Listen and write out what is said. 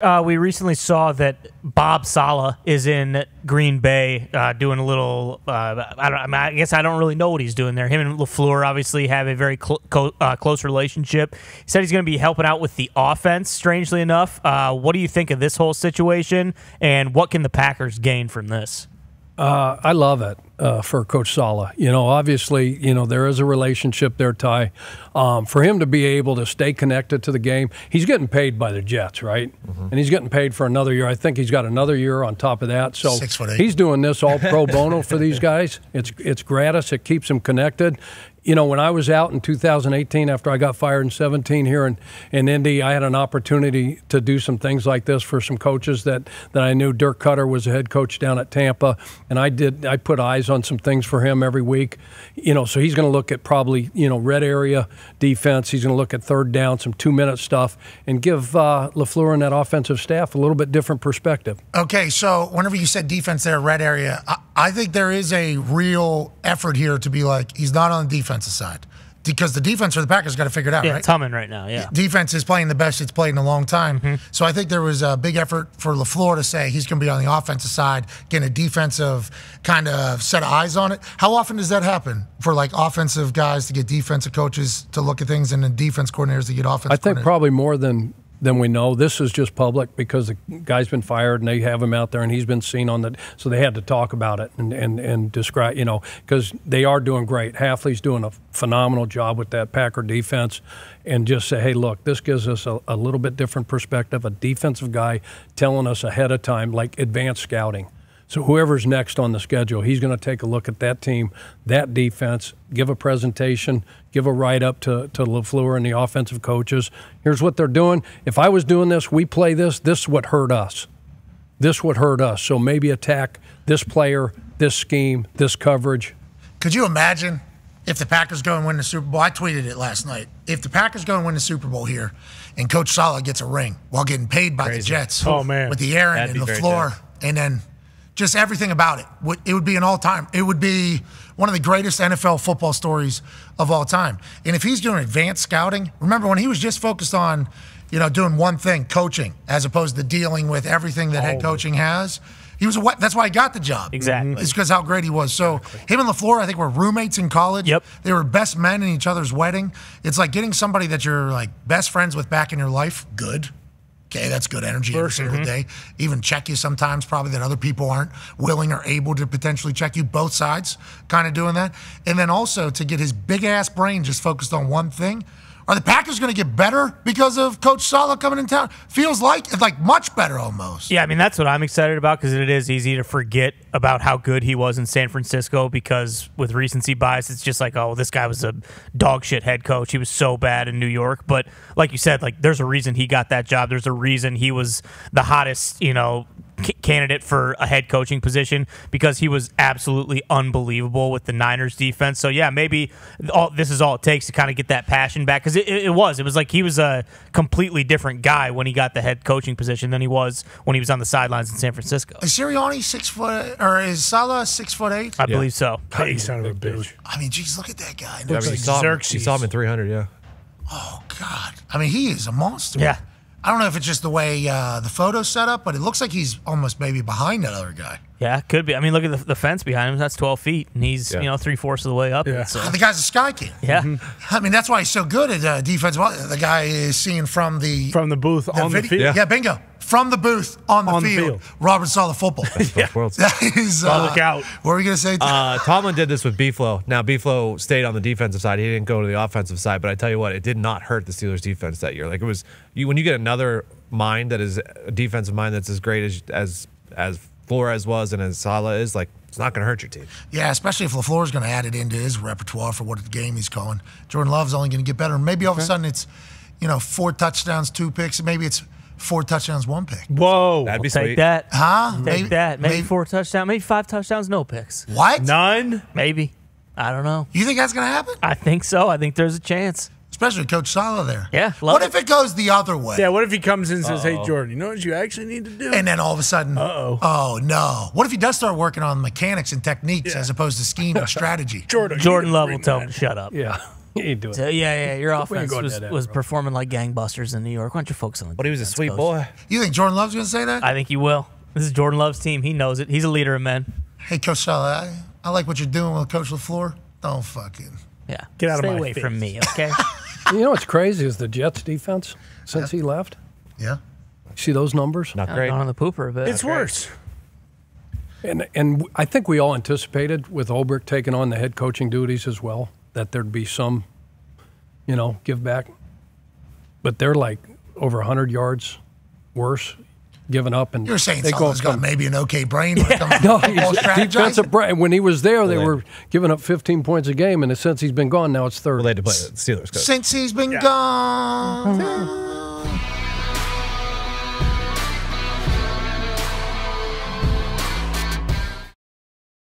We recently saw that Bob Saleh is in Green Bay doing a little. I guess I don't really know what he's doing there. Him and LaFleur obviously have a very close relationship. He said he's going to be helping out with the offense. Strangely enough, what do you think of this whole situation, and what can the Packers gain from this? I love it for Coach Saleh. Obviously, there is a relationship there, Ty. For him to be able to stay connected to the game, he's getting paid by the Jets, right? Mm-hmm. And he's getting paid for another year. I think he's got another year on top of that. So 6'8". He's doing this all pro bono for these guys. It's gratis. It keeps them connected. When I was out in 2018 after I got fired in 17 here in Indy, I had an opportunity to do some things like this for some coaches that I knew. Dirk Cutter was the head coach down at Tampa, and I put eyes on some things for him every week. So he's going to look at probably, red area defense. He's going to look at third down, some 2-minute stuff, and give LaFleur and that offensive staff a little bit different perspective. Okay, so whenever you said defense there, red area, I think there is a real effort here to be like, he's not on the defensive side. Because the defense for the Packers got to figure it out, right? It's humming right now, yeah. Defense is playing the best it's played in a long time. Mm-hmm. So I think there was a big effort for LaFleur to say he's going to be on the offensive side, getting a defensive kind of set of eyes on it. How often does that happen for, like, offensive guys to get defensive coaches to look at things and then defense coordinators to get offensive I think probably more than we know. This is just public because the guy's been fired and they have him out there and he's been seen on so they had to talk about it and describe, because they are doing great. Hafley's doing a phenomenal job with that Packer defense, and just say, hey, look, this gives us a little bit different perspective, a defensive guy telling us ahead of time, like advanced scouting. So whoever's next on the schedule, he's going to take a look at that team, that defense, give a presentation, give a write-up to LaFleur and the offensive coaches. Here's what they're doing. If I was doing this, we play this. This is what hurt us. This would hurt us. So maybe attack this player, this scheme, this coverage. Could you imagine if the Packers go and win the Super Bowl? I tweeted it last night. If the Packers go and win the Super Bowl here and Coach Saleh gets a ring while getting paid by the Jets with the Aaron and LaFleur and then – just everything about it. It would be an all-time. It would be one of the greatest NFL football stories of all time. And if he's doing advanced scouting, remember when he was just focused on, doing one thing, coaching, as opposed to dealing with everything that head coaching has. That's why he got the job. Exactly. It's because how great he was. So him and LaFleur, I think, were roommates in college. Yep. They were best men in each other's wedding. It's like getting somebody that you're like best friends with back in your life. Good. Okay, that's good energy every single day. Even check you sometimes, probably that other people aren't willing or able to potentially check you. Both sides kind of doing that. And then also to get his big-ass brain just focused on one thing. Are the Packers going to get better because of Coach Saleh coming in town? Feels like it's like much better almost. Yeah, I mean, that's what I'm excited about because it is easy to forget about how good he was in San Francisco because with recency bias, it's just like, oh, this guy was a dog shit head coach. He was so bad in New York. But like you said, like there's a reason he got that job. There's a reason he was the hottest, candidate for a head coaching position because he was absolutely unbelievable with the Niners defense. So yeah, maybe this is all it takes to kind of get that passion back because it was like he was a completely different guy when he got the head coaching position than he was when he was on the sidelines in San Francisco. Is Sirianni 6 foot or is Saleh 6'8"? I believe so. Hey, son of a bitch. I mean, geez, look at that guy. Looks like Xerxes. You saw him in 300, yeah. Oh God! I mean, he is a monster. Yeah. I don't know if it's just the way the photo's set up, but it looks like he's almost maybe behind that other guy. Yeah, could be. I mean, look at the fence behind him. That's 12 feet, and he's 3/4 of the way up. Yeah. So. The guy's a sky king. Yeah. I mean, that's why he's so good at defense. The guy is seeing from the booth on the field. Yeah, bingo. From the booth on the field. Robert Saleh football. That is. Look out. What were we gonna say? Tomlin did this with B-Flow. Now B-Flow stayed on the defensive side. He didn't go to the offensive side. But I tell you what, it did not hurt the Steelers' defense that year. Like it was when you get another mind that is a defensive mind that's as great as Flores was and as Saleh is, like it's not going to hurt your team. Yeah, especially if LaFleur is going to add it into his repertoire for what game he's calling. Jordan Love's only going to get better. Maybe all of a sudden it's 4 touchdowns, 2 picks. Maybe it's 4 touchdowns, 1 pick. Whoa, that'd be Take sweet. that. Huh? Take that. Maybe 4 touchdowns. Maybe 5 touchdowns, no picks. What? None? Maybe. I don't know. You think that's going to happen? I think so. I think there's a chance. Especially with Coach Saleh there. Yeah. What if it goes the other way? Yeah, what if he comes in and says, hey, Jordan, you know what you actually need to do? And then all of a sudden, oh, no. What if he does start working on mechanics and techniques as opposed to scheme and strategy? Jordan Love will tell him to shut up. Yeah. He ain't doing So, yeah, your offense going was, dead end, was bro. performing like gangbusters in New York. Why don't you focus on the But he was a defense, sweet coach? boy. You think Jordan Love's going to say that? I think he will. This is Jordan Love's team. He knows it. He's a leader of men. Hey, Coach Saleh, I like what you're doing with Coach LaFleur. Don't fucking. Yeah. Get out of Stay my away face. from me, okay? You know what's crazy is the Jets' defense since he left. Yeah. See those numbers? Not Gone great. on the pooper a bit. It's worse. And I think we all anticipated with Olbrich taking on the head coaching duties as well that there'd be some, give back. But they're like over 100 yards worse, giving up. And You're saying they Saleh's got maybe an okay brain when it comes to No, football he's strategizing? defensive brain. When he was there, they were giving up 15 points a game, and since he's been gone, now it's 30. Well, they had to play the Steelers. Coach. Since he's been gone.